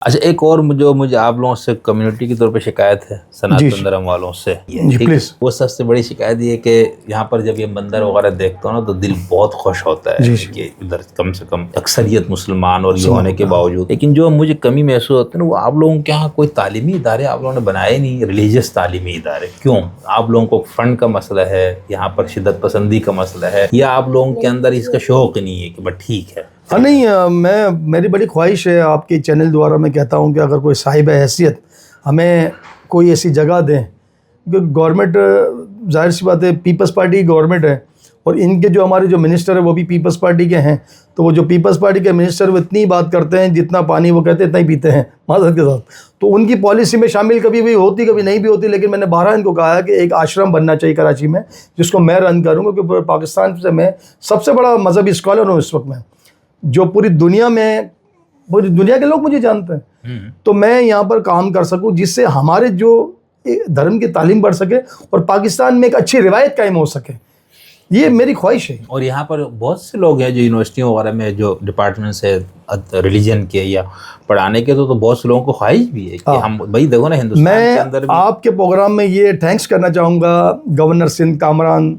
اچھا، ایک اور جو مجھے آپ لوگوں سے کمیونٹی کے طور پہ شکایت ہے سناتن دھرم والوں سے، پلیز وہ سب سے بڑی شکایت یہ ہے کہ یہاں پر جب یہ مندر وغیرہ دیکھتا ہوں نا تو دل بہت خوش ہوتا ہے کہ ادھر کم سے کم اکثریت مسلمان اور یہ ہونے کے باوجود، لیکن جو مجھے کمی محسوس ہوتی ہے نا وہ آپ لوگوں کے یہاں کوئی تعلیمی ادارے آپ لوگوں نے بنائے نہیں، ریلیجیس تعلیمی ادارے کیوں؟ آپ لوگوں کو فنڈ کا مسئلہ ہے، یہاں پر شدت پسندی کا مسئلہ ہے، یا آپ لوگوں کے اندر اس کا شوق نہیں ہے کہ بس ٹھیک ہے؟ نہیں، میری بڑی خواہش ہے آپ کے چینل دوارا میں کہتا ہوں کہ اگر کوئی صاحب حیثیت ہمیں کوئی ایسی جگہ دیں، کیونکہ گورنمنٹ ظاہر سی بات ہے پیپلز پارٹی گورنمنٹ ہے، اور ان کے جو ہمارے جو منسٹر ہیں وہ بھی پیپلز پارٹی کے ہیں، تو وہ جو پیپلز پارٹی کے منسٹر وہ اتنی بات کرتے ہیں جتنا پانی وہ کہتے ہیں اتنا ہی پیتے ہیں معذرت کے ساتھ، تو ان کی پالیسی میں شامل کبھی بھی ہوتی کبھی نہیں بھی ہوتی، لیکن میں نے بارہا ان کو کہا ہے کہ ایک آشرم بننا چاہیے کراچی میں جس کو میں رن کروں گا، کیونکہ پاکستان سے میں سب سے بڑا مذہبی اسکالر ہوں اس وقت میں، جو پوری دنیا کے لوگ مجھے جانتے ہیں، تو میں یہاں پر کام کر سکوں جس سے ہمارے جو دھرم کی تعلیم بڑھ سکے اور پاکستان میں ایک اچھی روایت قائم ہو سکے، یہ میری خواہش ہے۔ اور یہاں پر بہت سے لوگ ہیں جو یونیورسٹیوں وغیرہ میں جو ڈپارٹمنٹ سے ریلیجن کے یا پڑھانے کے، تو بہت سے لوگوں کو خواہش بھی ہے کہ ہم بھائی دیکھو نا ہندوستان کے اندر میں آپ کے پروگرام میں یہ تھینکس کرنا چاہوں گا گورنر سندھ کامران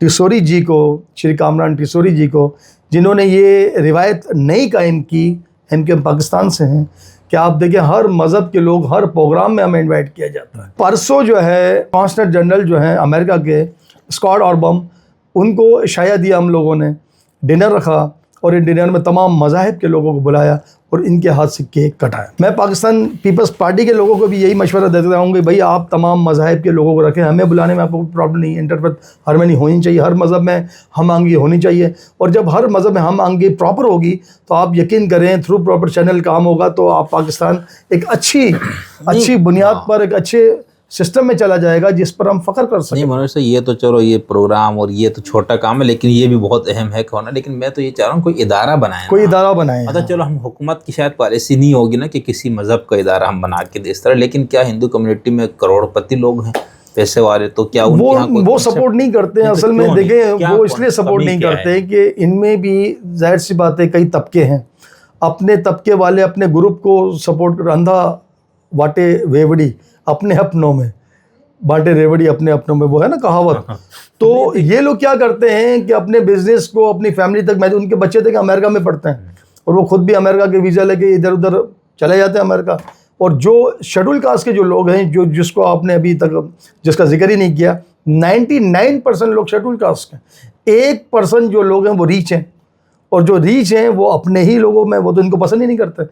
ٹیسوری جی کو، شری کامران ٹیسوری جی کو، جنہوں نے یہ روایت نئی قائم کی، ہم کے پاکستان سے ہیں، کہ آپ دیکھیں ہر مذہب کے لوگ ہر پروگرام میں ہمیں انوائٹ کیا جاتا ہے۔ پرسوں جو ہے کانسلر جنرل جو ہیں امریکہ کے اسکاٹ آربم، ان کو شایعہ دیا ہم لوگوں نے، ڈنر رکھا، اور ان ڈنر میں تمام مذاہب کے لوگوں کو بلایا اور ان کے ہاتھ سے کیک کٹایا۔ میں پاکستان پیپلز پارٹی کے لوگوں کو بھی یہی مشورہ دیتا ہوں کہ بھائی آپ تمام مذاہب کے لوگوں کو رکھیں، ہمیں بلانے میں آپ کو پرابلم نہیں، انٹرفیت ہارمنی ہونی چاہیے، ہر مذہب میں ہم آہنگی ہونی چاہیے، اور جب ہر مذہب میں ہم آہنگی پراپر ہوگی تو آپ یقین کریں تھرو پراپر چینل کام ہوگا تو آپ پاکستان ایک اچھی بنیاد پر ایک اچھے سسٹم میں چلا جائے گا جس پر ہم فخر کر سکیں۔ نہیں منوج سے یہ تو چلو یہ پروگرام اور یہ تو چھوٹا کام ہے، لیکن یہ بھی بہت اہم ہے ہونا، لیکن میں تو یہ چاہ رہا ہوں کوئی ادارہ بنائیں، کوئی ادارہ بنائیں۔ مطلب چلو ہم حکومت کی شاید پالیسی نہیں ہوگی نا کہ کسی مذہب کا ادارہ ہم بنا کے دے اس طرح، لیکن کیا ہندو کمیونٹی میں کروڑ پتی لوگ ہیں پیسے والے، تو کیا ان کے یہاں وہ سپورٹ نہیں کرتے ہیں؟ اصل میں دیکھیں وہ اس لیے سپورٹ نہیں کرتے کہ ان میں بھی ظاہر سی بات ہے کئی طبقے ہیں، اپنے طبقے والے اپنے گروپ کو سپورٹ کر، اندھا واٹے ویوڑی اپنے اپنوں میں، بانٹے ریوڑی اپنے اپنوں میں، وہ ہے نا کہاوت، تو یہ لوگ کیا کرتے ہیں کہ اپنے بزنس کو اپنی فیملی تک، میں ان کے بچے تھے کہ امریکہ میں پڑھتے ہیں اور وہ خود بھی امریکہ کے ویزا لے کے ادھر ادھر چلے جاتے ہیں امریکہ، اور جو شیڈول کاسٹ کے جو لوگ ہیں جس کو آپ نے ابھی تک جس کا ذکر ہی نہیں کیا، 99% لوگ شیڈول کاسٹ ہیں، 1% جو لوگ ہیں وہ ریچ ہیں، اور جو ریچ ہیں وہ اپنے ہی لوگوں میں، وہ تو ان کو پسند ہی نہیں کرتے۔